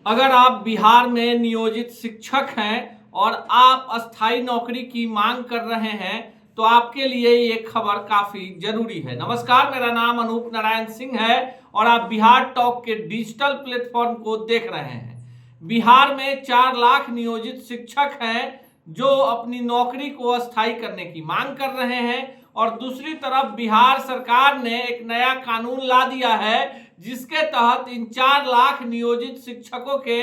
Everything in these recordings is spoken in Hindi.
अगर आप बिहार में नियोजित शिक्षक हैं और आप अस्थायी नौकरी की मांग कर रहे हैं तो आपके लिए ये खबर काफी जरूरी है। नमस्कार, मेरा नाम अनूप नारायण सिंह है और आप बिहार टॉक के डिजिटल प्लेटफॉर्म को देख रहे हैं। बिहार में 4 लाख नियोजित शिक्षक हैं जो अपनी नौकरी को अस्थायी करने की मांग कर रहे हैं और दूसरी तरफ बिहार सरकार ने एक नया कानून ला दिया है जिसके तहत इन 4 लाख नियोजित शिक्षकों के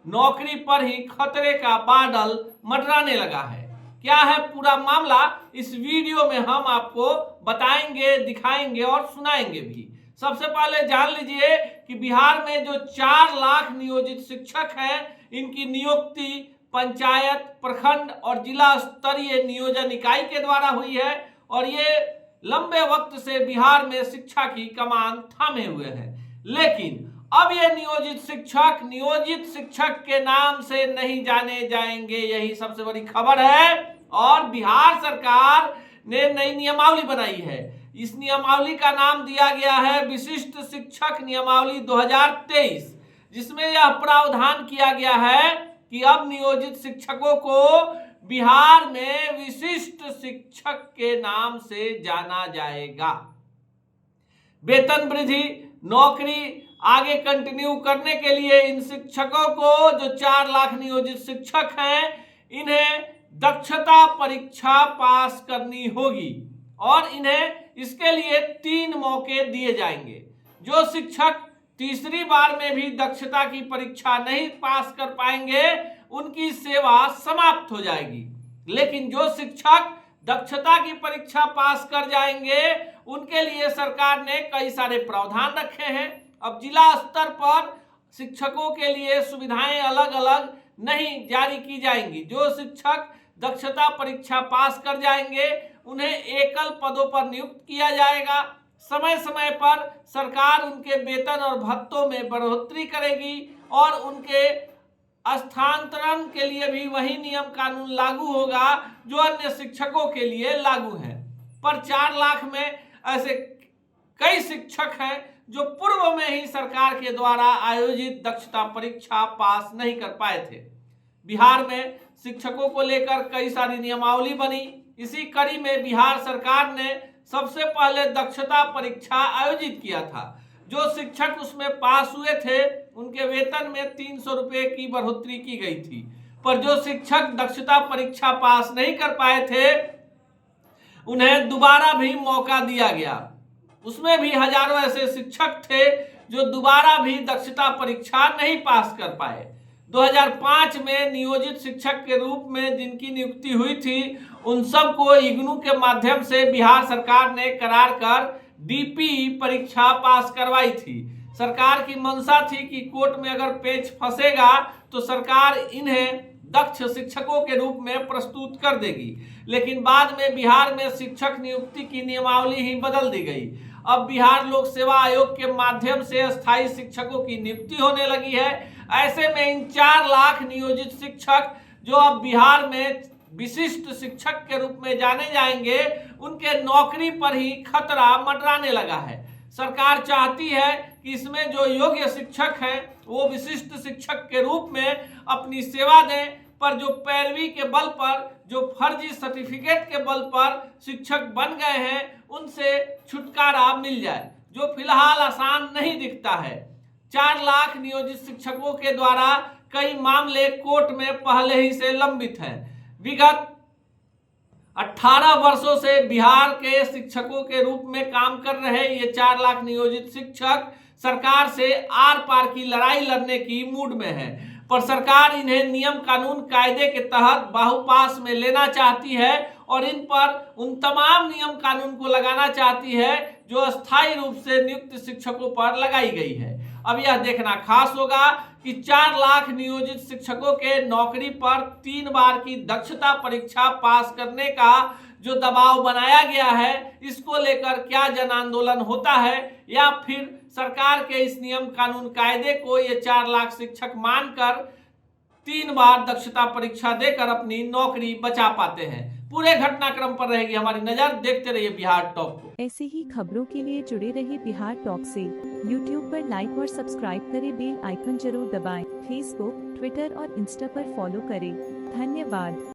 नौकरी पर ही खतरे का बादल मंडराने लगा है। क्या है पूरा मामला, इस वीडियो में हम आपको बताएंगे, दिखाएंगे और सुनाएंगे भी। सबसे पहले जान लीजिए कि बिहार में जो 4 लाख नियोजित शिक्षक हैं, इनकी नियुक्ति पंचायत, प्रखंड और जिला स्तरीय नियोजन इकाई के द्वारा हुई है और ये लंबे वक्त से बिहार में शिक्षा की कमान थामे हुए हैं। लेकिन अब ये नियोजित शिक्षक के नाम से नहीं जाने जाएंगे, यही सबसे बड़ी खबर है। और बिहार सरकार ने नई नियमावली बनाई है। इस नियमावली का नाम दिया गया है विशिष्ट शिक्षक नियमावली 2023, जिसमें यह प्रावधान किया गया है कि अब नियोजित शिक्षकों को बिहार में विशिष्ट शिक्षक के नाम से जाना जाएगा। वेतन वृद्धि, नौकरी आगे कंटिन्यू करने के लिए इन शिक्षकों को, जो 4 लाख नियोजित शिक्षक हैं, इन्हें दक्षता परीक्षा पास करनी होगी और इन्हें इसके लिए 3 मौके दिए जाएंगे। जो शिक्षक तीसरी बार में भी दक्षता की परीक्षा नहीं पास कर पाएंगे, उनकी सेवा समाप्त हो जाएगी। लेकिन जो शिक्षक दक्षता की परीक्षा पास कर जाएंगे, उनके लिए सरकार ने कई सारे प्रावधान रखे हैं। अब जिला स्तर पर शिक्षकों के लिए सुविधाएं अलग अलग नहीं जारी की जाएंगी। जो शिक्षक दक्षता परीक्षा पास कर जाएंगे, उन्हें एकल पदों पर नियुक्त किया जाएगा। समय समय पर सरकार उनके वेतन और भत्तों में बढ़ोतरी करेगी और उनके स्थानांतरण के लिए भी वही नियम कानून लागू होगा जो अन्य शिक्षकों के लिए लागू है। पर 4 लाख में ऐसे कई शिक्षक हैं जो पूर्व में ही सरकार के द्वारा आयोजित दक्षता परीक्षा पास नहीं कर पाए थे। बिहार में शिक्षकों को लेकर कई सारी नियमावली बनी। इसी कड़ी में बिहार सरकार ने सबसे पहले दक्षता परीक्षा आयोजित किया था। जो शिक्षक उसमें पास हुए थे, उनके वेतन में 300 रुपये की बढ़ोतरी की गई थी। पर जो शिक्षक दक्षता परीक्षा पास नहीं कर पाए थे, उन्हें दोबारा भी मौका दिया गया। उसमें भी हजारों ऐसे शिक्षक थे जो दोबारा भी दक्षता परीक्षा नहीं पास कर पाए। 2005 में नियोजित शिक्षक के रूप में जिनकी नियुक्ति हुई थी, उन सबको इग्नू के माध्यम से बिहार सरकार ने करार कर डीपी परीक्षा पास करवाई थी। सरकार की मंशा थी कि कोर्ट में अगर पेच फंसेगा तो सरकार इन्हें दक्ष शिक्षकों के रूप में प्रस्तुत कर देगी। लेकिन बाद में बिहार में शिक्षक नियुक्ति की नियमावली ही बदल दी गई। अब बिहार लोक सेवा आयोग के माध्यम से अस्थायी शिक्षकों की नियुक्ति होने लगी है। ऐसे में इन 4 लाख नियोजित शिक्षक जो अब बिहार में विशिष्ट शिक्षक के रूप में जाने जाएंगे, उनके नौकरी पर ही खतरा मंडराने लगा है। सरकार चाहती है कि इसमें जो योग्य शिक्षक हैं वो विशिष्ट शिक्षक के रूप में अपनी सेवा दें, पर जो पैरवी के बल पर, जो फर्जी सर्टिफिकेट के बल पर शिक्षक बन गए हैं, उनसे छुटकारा मिल जाए, जो फिलहाल आसान नहीं दिखता है। 4 लाख नियोजित शिक्षकों के द्वारा कई मामले कोर्ट में पहले ही से लंबित हैं। विगत 18 वर्षों से बिहार के शिक्षकों के रूप में काम कर रहे ये 4 लाख नियोजित शिक्षक सरकार से आर पार की लड़ाई लड़ने की मूड में है। पर सरकार इन्हें नियम कानून कायदे के तहत बाहुपास में लेना चाहती है और इन पर उन तमाम नियम कानून को लगाना चाहती है जो अस्थायी रूप से नियुक्त शिक्षकों पर लगाई गई है। अब यह देखना खास होगा कि 4 लाख नियोजित शिक्षकों के नौकरी पर 3 बार की दक्षता परीक्षा पास करने का जो दबाव बनाया गया है, इसको लेकर क्या जन आंदोलन होता है या फिर सरकार के इस नियम कानून कायदे को ये 4 लाख शिक्षक मानकर 3 बार दक्षता परीक्षा देकर अपनी नौकरी बचा पाते हैं। पूरे घटनाक्रम पर रहेगी हमारी नजर। देखते रहिए बिहार टॉप को। ऐसे ही खबरों के लिए जुड़े रहिए बिहार टॉप से। यूट्यूब पर लाइक और सब्सक्राइब करें, बेल आइकन जरूर दबाएं। फेसबुक, ट्विटर और इंस्टा पर फॉलो करें। धन्यवाद।